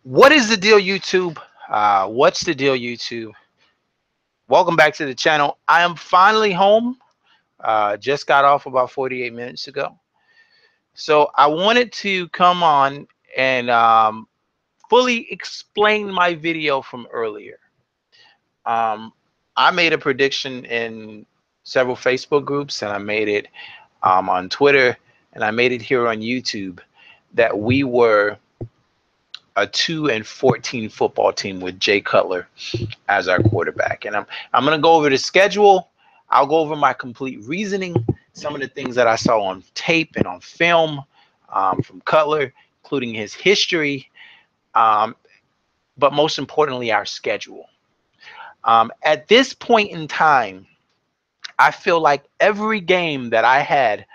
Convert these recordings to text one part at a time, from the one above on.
What is the deal, YouTube? What's the deal, YouTube? Welcome back to the channel. I am finally home. Just got off about 48 minutes ago. So I wanted to come on and fully explain my video from earlier. Um, I made a prediction in several Facebook groups, and I made it on Twitter, and I made it here on YouTube that we were a 2-14 football team with Jay Cutler as our quarterback. And I'm going to go over the schedule. I'll go over my complete reasoning, some of the things that I saw on tape and on film from Cutler, including his history, um, but most importantly, our schedule. At this point in time, I feel like every game that I had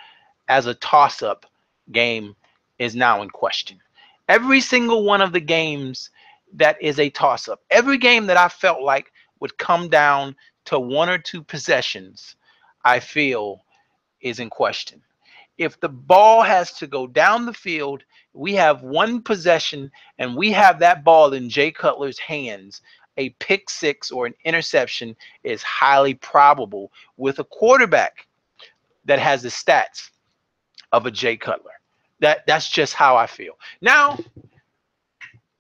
as a toss-up game is now in question. Every single one of the games that is a toss-up, every game that I felt like would come down to one or two possessions, I feel is in question. If the ball has to go down the field, we have one possession and we have that ball in Jay Cutler's hands, a pick six or an interception is highly probable with a quarterback that has the stats of a Jay Cutler. That's just how I feel. Now,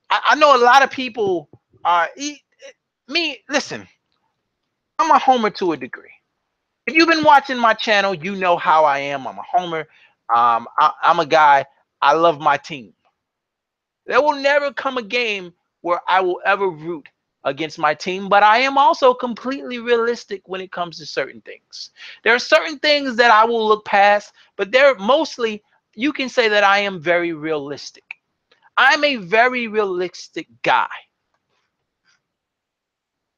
I know a lot of people are me. Listen, I'm a homer to a degree. If you've been watching my channel, you know how I am. I'm a homer. I'm a guy. I love my team. There will never come a game where I will ever root against my team, but I am also completely realistic when it comes to certain things. There are certain things that I will look past, but they're mostly, you can say that I am very realistic. I'm a very realistic guy.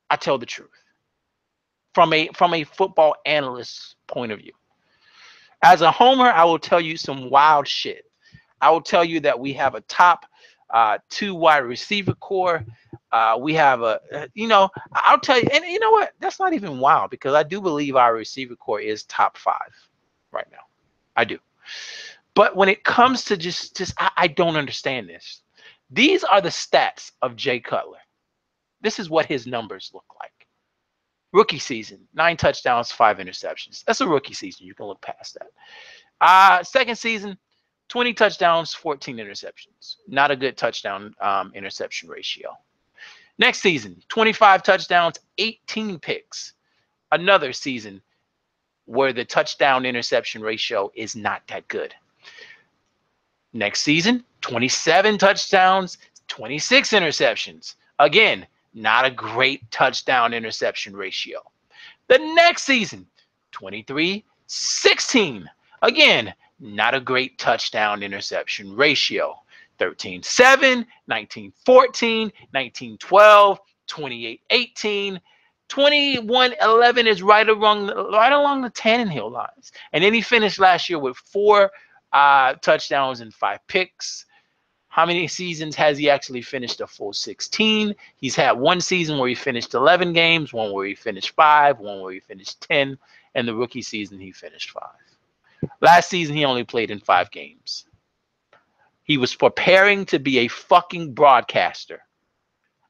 I tell the truth from a football analyst point of view. As a homer, I will tell you some wild shit. I will tell you that we have a top two wide receiver core. We have I'll tell you, and you know what? That's not even wild because I do believe our receiver core is top 5 right now. I do. But when it comes to I don't understand this. These are the stats of Jay Cutler. This is what his numbers look like. Rookie season, 9 touchdowns, 5 interceptions. That's a rookie season. You can look past that. Second season, 20 touchdowns, 14 interceptions. Not a good touchdown interception ratio. Next season, 25 touchdowns, 18 picks. Another season where the touchdown interception ratio is not that good. Next season, 27 touchdowns, 26 interceptions. Again, not a great touchdown interception ratio. The next season, 23-16. Again, not a great touchdown interception ratio. 13-7, 19-14, 19-12, 28-18, 21-11 is right along the Tannehill lines. And then he finished last year with 4 touchdowns and 5 picks. How many seasons has he actually finished a full 16? He's had one season where he finished 11 games, one where he finished 5, one where he finished 10, and the rookie season he finished 5. Last season he only played in 5 games. He was preparing to be a fucking broadcaster.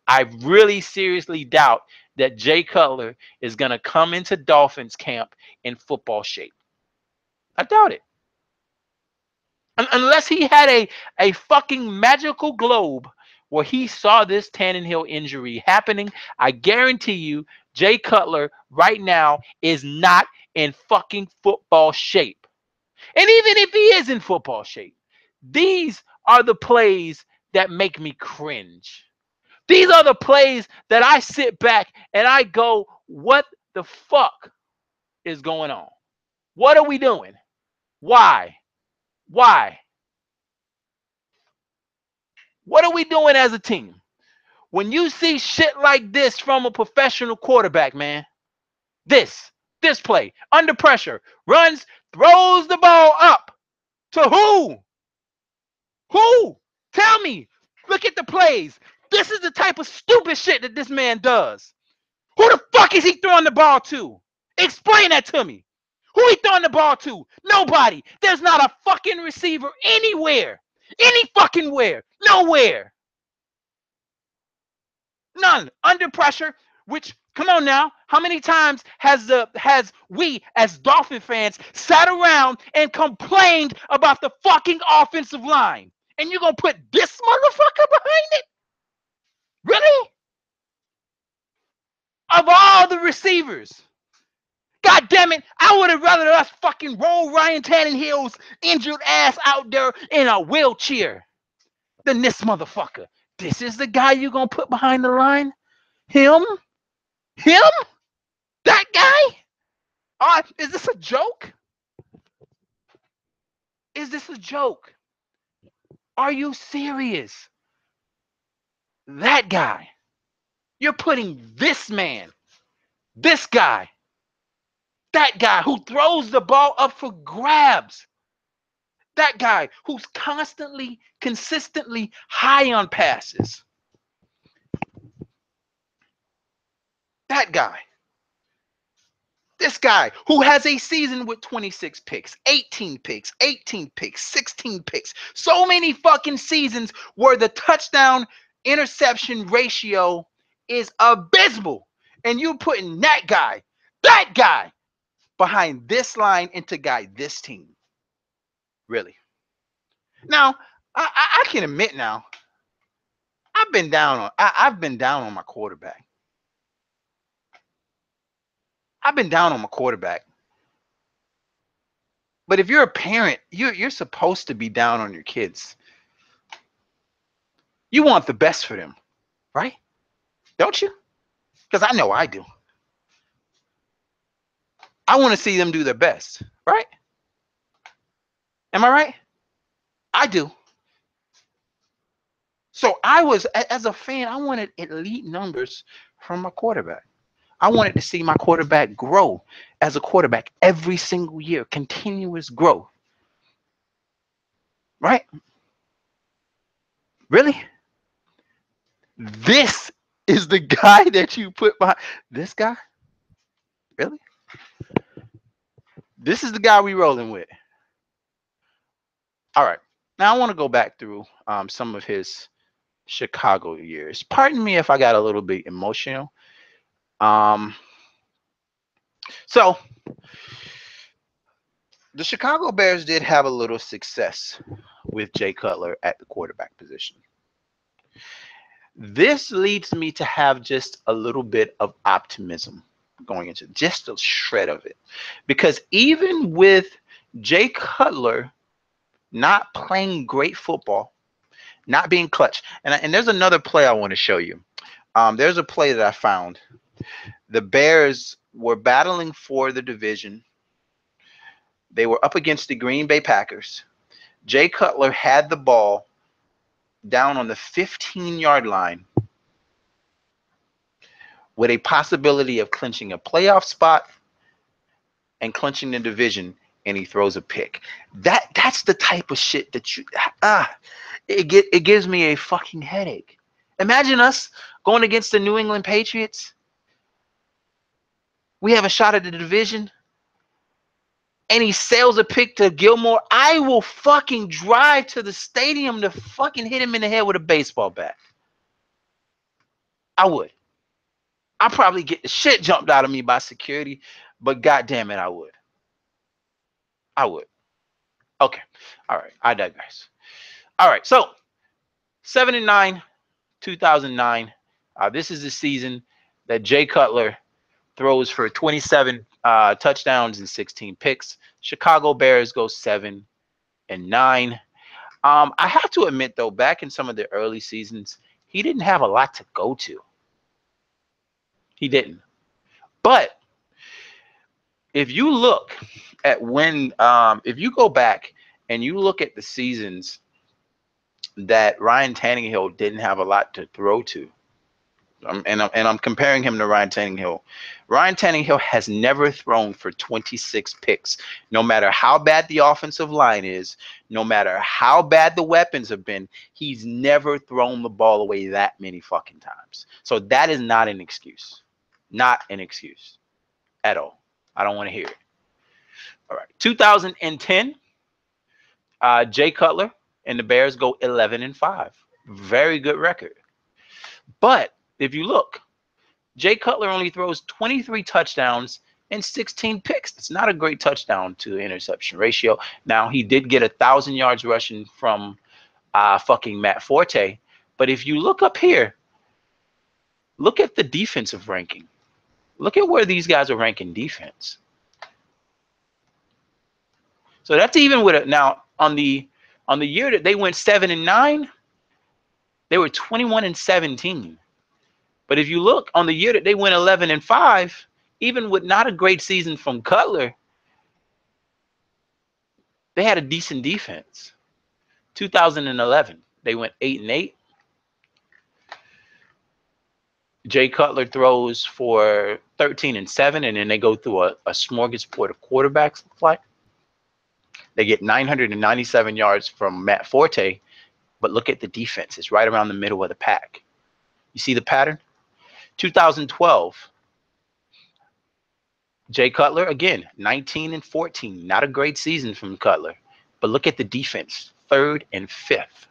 I really seriously doubt that Jay Cutler is going to come into Dolphins camp in football shape. I doubt it. Unless he had a fucking magical globe where he saw this Tannehill injury happening, I guarantee you Jay Cutler right now is not in fucking football shape. And even if he is in football shape, these are the plays that make me cringe. These are the plays that I sit back and I go, what the fuck is going on? What are we doing? Why? Why? What are we doing as a team? When you see shit like this from a professional quarterback, man, this play, under pressure, runs, throws the ball up to who? Who? Tell me. Look at the plays. This is the type of stupid shit that this man does. Who the fuck is he throwing the ball to? Explain that to me. Who he throwing the ball to? Nobody. There's not a fucking receiver anywhere. Any fucking where. Nowhere. None. Under pressure, which, come on now, how many times has we as Dolphin fans sat around and complained about the fucking offensive line? And you're gonna put this motherfucker behind it? Really? Of all the receivers. God damn it, I would have rather us fucking roll Ryan Tannehill's injured ass out there in a wheelchair than this motherfucker. This is the guy you're gonna put behind the line? Him? Him? That guy? Is this a joke? Is this a joke? Are you serious? That guy. You're putting this man, this guy, that guy who throws the ball up for grabs, that guy who's constantly, consistently high on passes. That guy. This guy who has a season with 26 picks, 18 picks, 18 picks, 16 picks. So many fucking seasons where the touchdown interception ratio is abysmal. And you putting that guy behind this line into guy this team. Really. Now, I can admit now, I've been down on my quarterback. I've been down on my quarterback. But if you're a parent, you're supposed to be down on your kids. You want the best for them, right? Don't you? Because I know I do. I want to see them do their best, right? Am I right? I do. So as a fan, I wanted elite numbers from my quarterback. I wanted to see my quarterback grow as a quarterback every single year, continuous growth. Right? Really? This is the guy that you put behind this guy? Really? This is the guy we rolling with. All right. Now I want to go back through some of his Chicago years. Pardon me if I got a little bit emotional. So the Chicago Bears did have a little success with Jay Cutler at the quarterback position. This leads me to have just a little bit of optimism going into just a shred of it. Because even with Jay Cutler not playing great football, not being clutch, and there's another play I want to show you. There's a play that I found. The Bears were battling for the division. They were up against the Green Bay Packers. Jay Cutler had the ball down on the 15-yard line with a possibility of clinching a playoff spot and clinching the division, and he throws a pick. That's the type of shit that it gives me a fucking headache. Imagine us going against the New England Patriots. We have a shot at the division, and he sails a pick to Gilmore. I will fucking drive to the stadium to fucking hit him in the head with a baseball bat. I would. I'd probably get the shit jumped out of me by security, but goddamn it, I would. I would. Okay. All right. I digress. All right. So 7-9, 2009. This is the season that Jay Cutler throws for 27 touchdowns and 16 picks. Chicago Bears go 7-9. I have to admit, though, back in some of the early seasons, he didn't have a lot to go to. He didn't. But if you look at if you go back and you look at the seasons that Ryan Tannehill didn't have a lot to throw to, and I'm comparing him to Ryan Tannehill. Ryan Tannehill has never thrown for 26 picks, no matter how bad the offensive line is, no matter how bad the weapons have been. He's never thrown the ball away that many fucking times. So that is not an excuse. Not an excuse at all. I don't want to hear it. All right. 2010, Jay Cutler and the Bears go 11-5. Very good record. But If you look, Jay Cutler only throws 23 touchdowns and 16 picks. It's not a great touchdown to interception ratio. Now, he did get 1,000 yards rushing from fucking Matt Forte. But if you look up here, look at the defensive ranking. Look at where these guys are ranking defense. So that's even with it. Now, on the year that they went 7-9, they were 21-17. But if you look on the year that they went 11-5, even with not a great season from Cutler, they had a decent defense. 2011, they went 8-8. Jay Cutler throws for 13-7, and then they go through a smorgasbord of quarterbacks. Like they get 997 yards from Matt Forte, but look at the defense; it's right around the middle of the pack. You see the pattern? 2012, Jay Cutler again 19-14, not a great season from Cutler, but look at the defense, 3rd and 5th,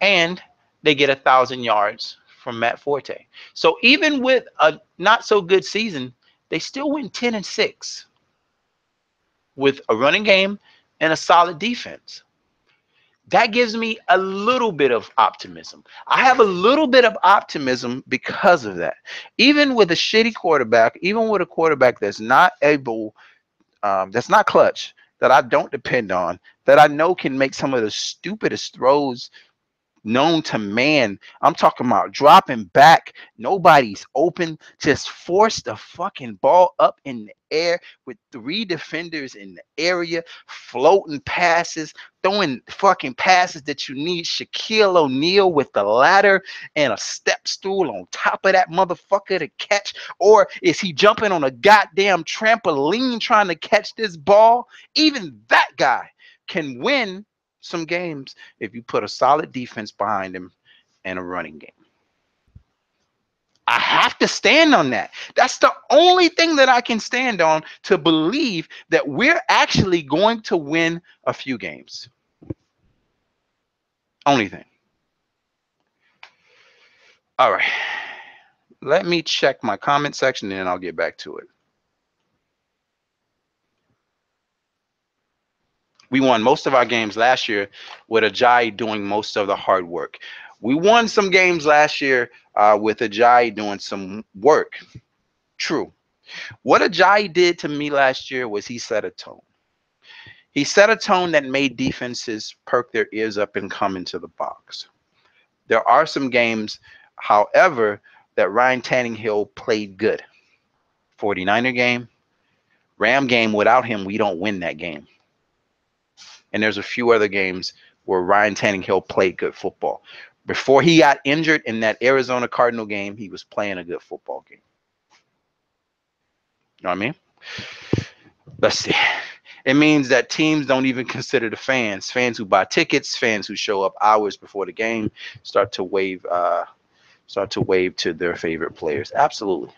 and they get 1,000 yards from Matt Forte. So even with a not so good season, they still win 10-6 with a running game and a solid defense. That gives me a little bit of optimism. I have a little bit of optimism because of that. Even with a shitty quarterback, even with a quarterback that's not able, that's not clutch, that I don't depend on, that I know can make some of the stupidest throws known to man. I'm talking about dropping back. Nobody's open. Just force the fucking ball up in the air with 3 defenders in the area, floating passes, throwing fucking passes that you need Shaquille O'Neal with the ladder and a step stool on top of that motherfucker to catch. Or is he jumping on a goddamn trampoline trying to catch this ball? Even that guy can win some games if you put a solid defense behind him and a running game. I have to stand on that. That's the only thing that I can stand on to believe that we're actually going to win a few games. Only thing. All right. Let me check my comment section and then I'll get back to it. We won most of our games last year with Ajayi doing most of the hard work. We won some games last year with Ajayi doing some work. True. What Ajayi did to me last year was he set a tone. He set a tone that made defenses perk their ears up and come into the box. There are some games, however, that Ryan Tannehill played good. 49er game, Ram game, without him, we don't win that game. And there's a few other games where Ryan Tannehill played good football. Before he got injured in that Arizona Cardinal game, he was playing a good football game. You know what I mean? Let's see. It means that teams don't even consider the fans who buy tickets, fans who show up hours before the game, start to wave to their favorite players. Absolutely.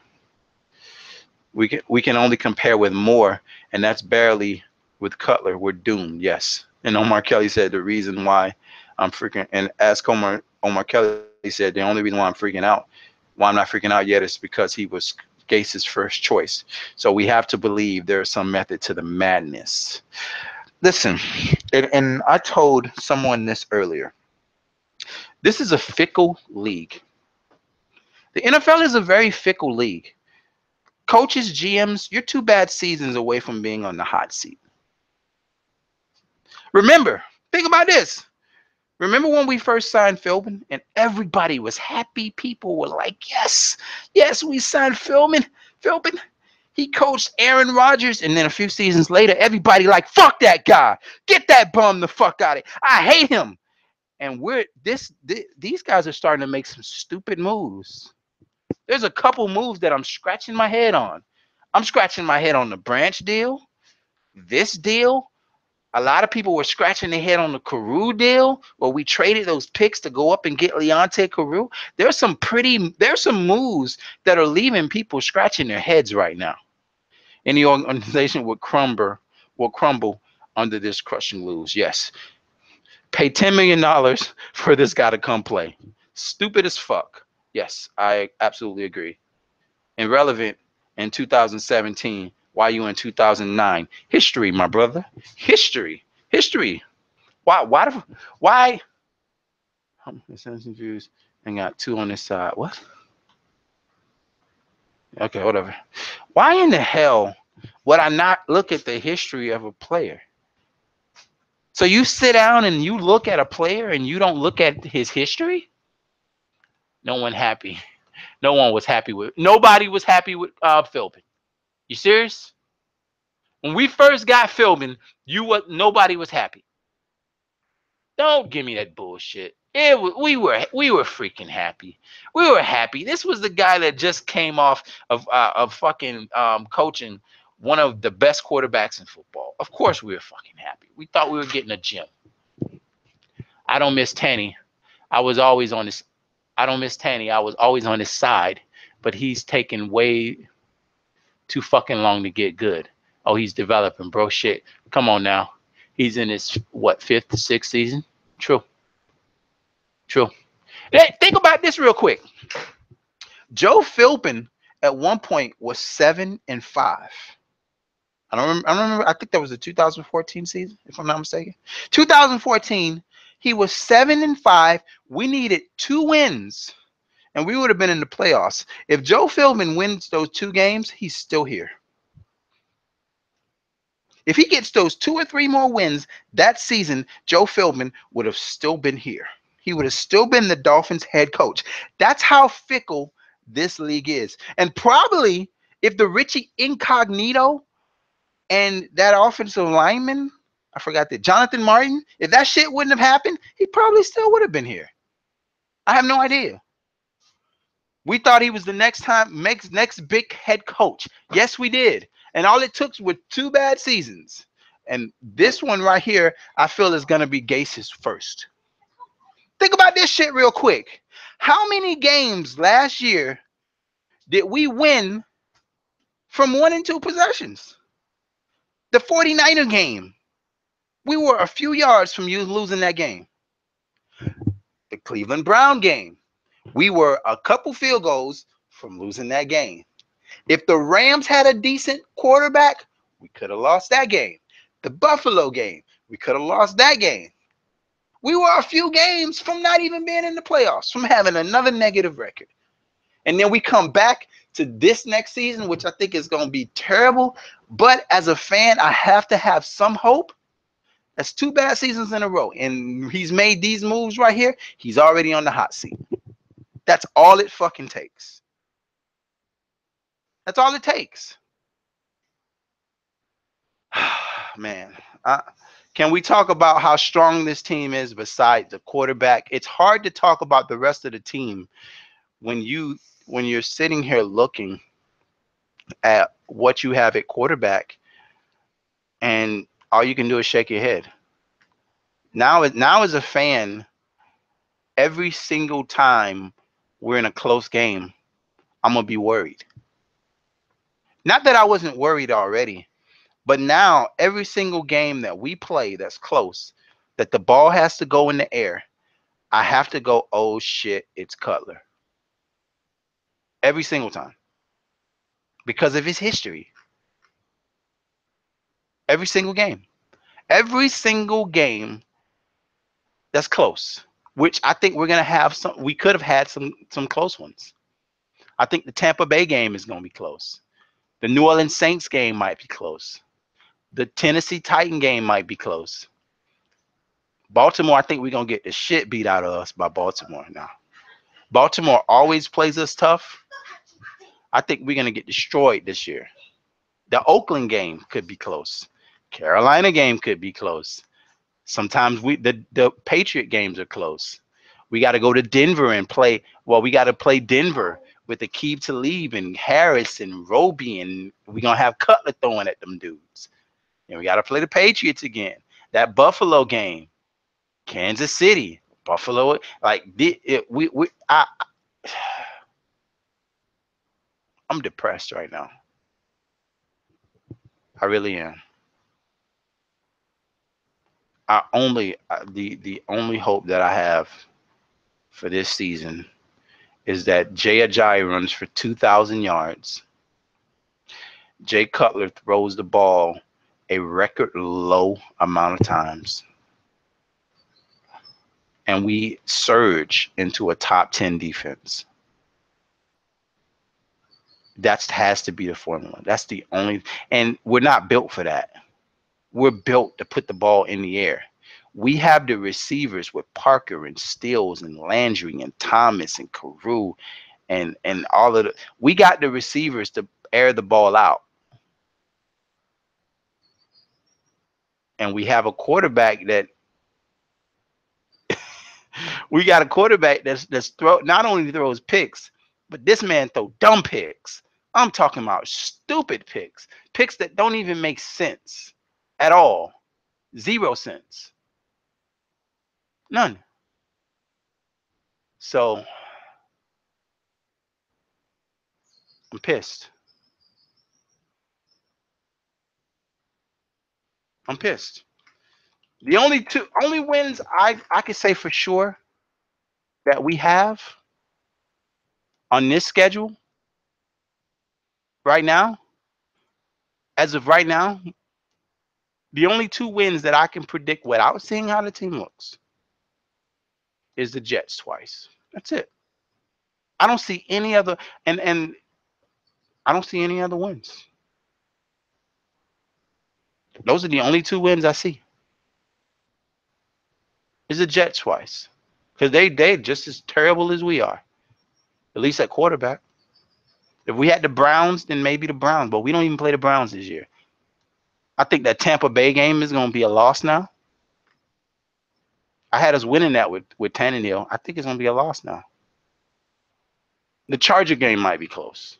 We can only compare with Moore, and that's barely with Cutler. We're doomed. Yes. And Omar Kelly said the reason why I'm freaking, and as Omar Kelly said, the only reason why I'm freaking out, why I'm not freaking out yet, is because he was Gase's first choice. So we have to believe there's some method to the madness. Listen, and I told someone this earlier. This is a fickle league. The NFL is a very fickle league. Coaches, GMs, you're 2 bad seasons away from being on the hot seat. Remember, think about this. Remember when we first signed Philbin and everybody was happy? People were like, yes, we signed Philbin. He coached Aaron Rodgers, and then a few seasons later, everybody like, fuck that guy. Get that bum the fuck out of here. I hate him. And these guys are starting to make some stupid moves. There's a couple moves that I'm scratching my head on. I'm scratching my head on the Branch deal, this deal. A lot of people were scratching their head on the Carew deal, where we traded those picks to go up and get Leonte Carew. There's some moves that are leaving people scratching their heads right now. Any organization will crumble under this crushing lose. Yes. Pay $10 million for this guy to come play. Stupid as fuck. Yes, I absolutely agree. Irrelevant in 2017. Why you in 2009? History, my brother. History. History. Why? Views and got two on this side. What? Okay, whatever. Why in the hell would I not look at the history of a player? So you sit down and you look at a player and you don't look at his history? No one happy. No one was happy with. Nobody was happy with Philbin. You serious? When we first got Philbin, nobody was happy. Don't give me that bullshit. We were freaking happy. We were happy. This was the guy that just came off of fucking coaching one of the best quarterbacks in football. Of course we were fucking happy. We thought we were getting a gem. I don't miss Tanny. I was always on this. I don't miss Tanny. I was always on his side, but he's taken way too fucking long to get good. Oh, he's developing, bro. Shit. Come on now. He's in his fifth to sixth season? True. True. Hey, think about this real quick. Joe Philbin at one point was 7-5. I don't remember. I think that was the 2014 season, if I'm not mistaken. 2014, he was 7-5. We needed 2 wins, and we would have been in the playoffs. If Joe Philbin wins those 2 games, he's still here. If he gets those 2 or 3 more wins that season, Joe Philbin would have still been here. He would have still been the Dolphins head coach. That's how fickle this league is. And probably if the Richie Incognito and that offensive lineman, I forgot that, Jonathan Martin, if that shit wouldn't have happened, he probably still would have been here. I have no idea. We thought he was the next big head coach. Yes, we did. And all it took was 2 bad seasons. And this one right here, I feel is going to be Gase's first. Think about this shit real quick. How many games last year did we win from 1 and 2 possessions? The 49er game. We were a few yards from you losing that game. The Cleveland Brown game. We were a couple field goals from losing that game. If the Rams had a decent quarterback, we could have lost that game. The Buffalo game, we could have lost that game. We were a few games from not even being in the playoffs, from having another negative record. And then we come back to this next season, which I think is going to be terrible. But as a fan, I have to have some hope. That's 2 bad seasons in a row. And he's made these moves right here. He's already on the hot seat. That's all it fucking takes. That's all it takes. Man, can we talk about how strong this team is besides the quarterback? It's hard to talk about the rest of the team when you're sitting here looking at what you have at quarterback and all you can do is shake your head. Now as a fan, every single time we're in a close game, I'm going to be worried. Not that I wasn't worried already, but now every single game that we play that's close, that the ball has to go in the air, I have to go, oh shit, it's Cutler. Every single time. Because of his history. Every single game. Every single game that's close. Which I think we're gonna have we could have had some close ones. I think the Tampa Bay game is gonna be close. The New Orleans Saints game might be close. The Tennessee Titan game might be close. Baltimore, I think we're gonna get the shit beat out of us by Baltimore now. Baltimore always plays us tough. I think we're gonna get destroyed this year. The Oakland game could be close. Carolina game could be close. Sometimes the Patriot games are close. We got to go to Denver and play. Well, we got to play Denver with Aqib Talib and Harris and Roby, and we're going to have Cutler throwing at them dudes. And we got to play the Patriots again. That Buffalo game, Kansas City, Buffalo. Like, I'm depressed right now. I really am. The only hope that I have for this season is that Jay Ajayi runs for 2,000 yards. Jay Cutler throws the ball a record low amount of times. And we surge into a top 10 defense. That has to be the formula. That's the only, and we're not built for that. We're built to put the ball in the air. We have the receivers with Parker and Stills and Landry and Thomas and Carew and all of the. We got the receivers to air the ball out, and we have a quarterback that we got a quarterback that's throw not only throws picks, but this man throw dumb picks. I'm talking about stupid picks, picks that don't even make sense at all, 0 cents, none. So I'm pissed. I'm pissed. The only wins I could say for sure that we have on this schedule right now, as of right now, the only 2 wins that I can predict without seeing how the team looks is the Jets twice. That's it. I don't see any other and I don't see any other wins. Those are the only 2 wins I see. Is the Jets twice. Because they just as terrible as we are. At least at quarterback. If we had the Browns, then maybe the Browns, but we don't even play the Browns this year. I think that Tampa Bay game is gonna be a loss now. I had us winning that with Tannehill. I think it's gonna be a loss now. The Charger game might be close.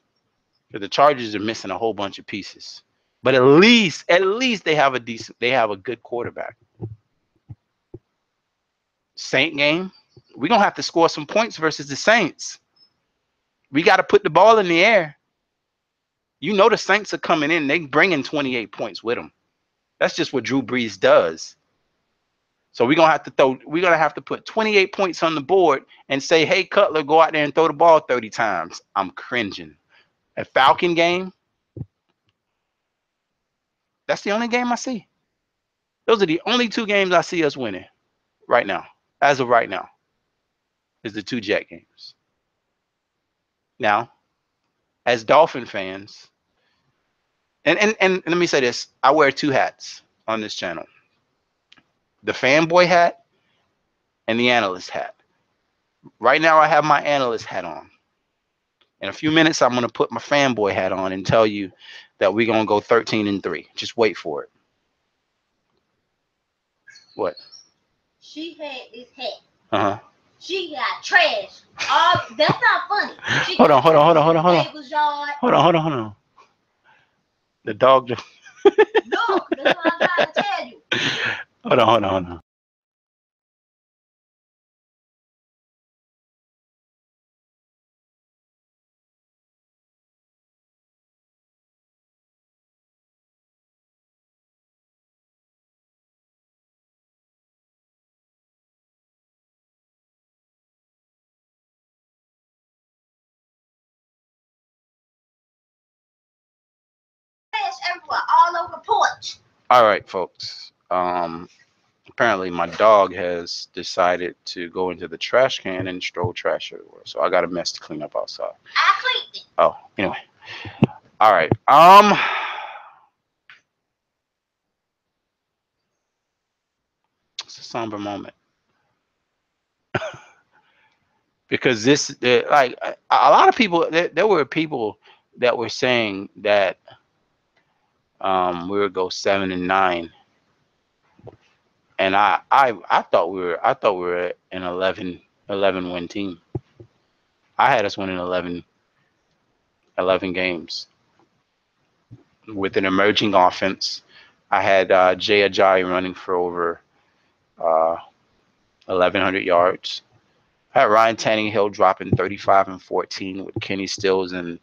Because the Chargers are missing a whole bunch of pieces. But at least they have a good quarterback. Saint game, we're gonna have to score some points versus the Saints. We got to put the ball in the air. You know the Saints are coming in. They bringing 28 points with them. That's just what Drew Brees does. So we're gonna have to throw. We're gonna have to put 28 points on the board and say, "Hey, Cutler, go out there and throw the ball 30 times." I'm cringing. A Falcon game. That's the only game I see. Those are the only 2 games I see us winning right now. As of right now, is the 2 Jet games. Now, as Dolphin fans, and let me say this: I wear 2 hats on this channel: the fanboy hat and the analyst hat. Right now, I have my analyst hat on. In a few minutes, I'm going to put my fanboy hat on and tell you that we're going to go 13-3. Just wait for it. What? She had this hat. Uh-huh. She got trash. That's not funny. She hold on. got Hold trash on. in the neighbor's yard. Hold on. The dog. Look, that's what I'm trying to tell you. Hold on. Trash everywhere, all over the porch. All right, folks. Apparently my dog has decided to go into the trash can and throw trash everywhere. So I got a mess to clean up outside. I cleaned it. Oh, anyway. All right. It's a somber moment because this, like, a lot of people, there were people that were saying that we would go 7-9, and I thought we were an 11 win team. I had us winning 11 games with an emerging offense. I had Jay Ajayi running for over 1,100 yards. I had Ryan Tannehill dropping 35 and 14 with Kenny Stills and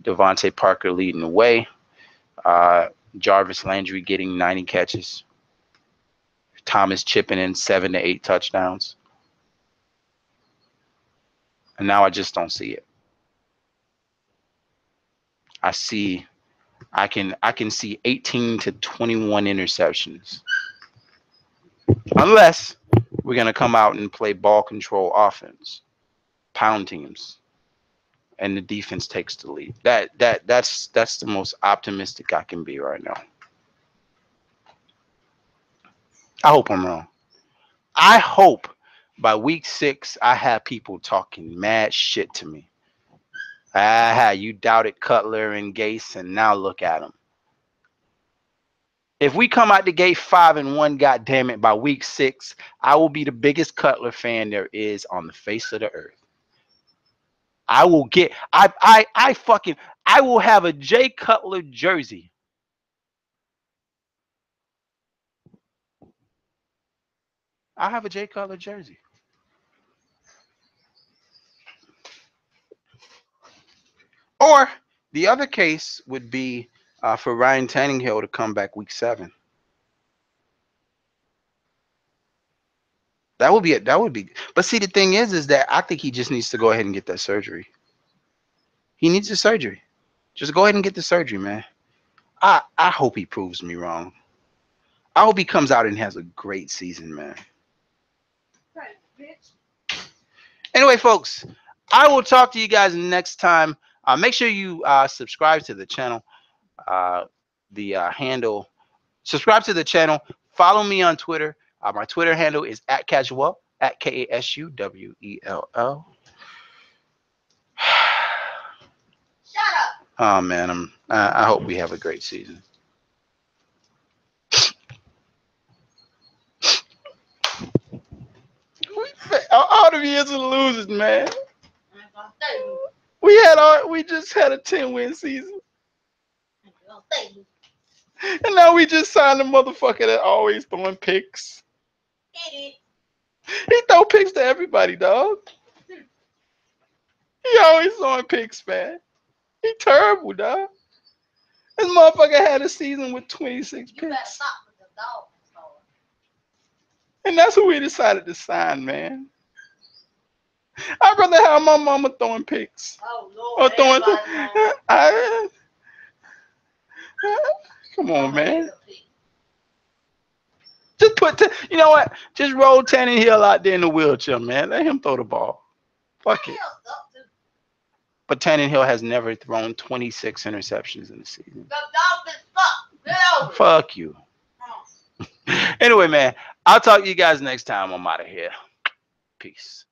Devontae Parker leading the way. Jarvis Landry getting 90 catches. Thomas chipping in 7 to 8 touchdowns. And now I just don't see it. I can see 18 to 21 interceptions. Unless we're gonna come out and play ball control offense, pound teams, and the defense takes the lead. That's the most optimistic I can be right now. I hope I'm wrong. I hope by week 6 I have people talking mad shit to me. Ah, you doubted Cutler and Gase, and now look at them. If we come out the gate 5-1, God damn it, by week 6, I will be the biggest Cutler fan there is on the face of the earth. I will get I will have a Jay Cutler jersey. I have a Jay Cutler jersey. Or the other case would be for Ryan Tannehill to come back week 7. That would be it. That would be. But see, the thing is that I think he just needs to go ahead and get that surgery. He needs the surgery. Just go ahead and get the surgery, man. I hope he proves me wrong. I hope he comes out and has a great season, man. Right, bitch. Anyway, folks, I will talk to you guys next time. Make sure you subscribe to the channel. The handle, subscribe to the channel. Follow me on Twitter. My Twitter handle is @casuwell, @KASUWELL. Shut up. Oh man, I hope we have a great season. All the years of losers, man. I'm gonna stay with you. We just had a 10-win season, I'm gonna stay with you. and now we just signed a motherfucker that always throwing picks. Idiot. He throw picks to everybody, dog. He always throwing picks, man. He terrible, dog. This motherfucker had a season with 26 You better picks, stop with the Dolphins, Lord. and that's who we decided to sign, man. I'd rather have my mama throwing picks Oh, or Lord. throwing. Everybody's wrong. Come on, Mama man. is a pig. Just you know what? Just roll Tannehill out there in the wheelchair, man. Let him throw the ball. Fuck it. Hell, up to But Tannehill has never thrown 26 interceptions in the season. the Dolphins suck. Get over it. Fuck you. Oh. Anyway, man, I'll talk to you guys next time. I'm out of here. Peace.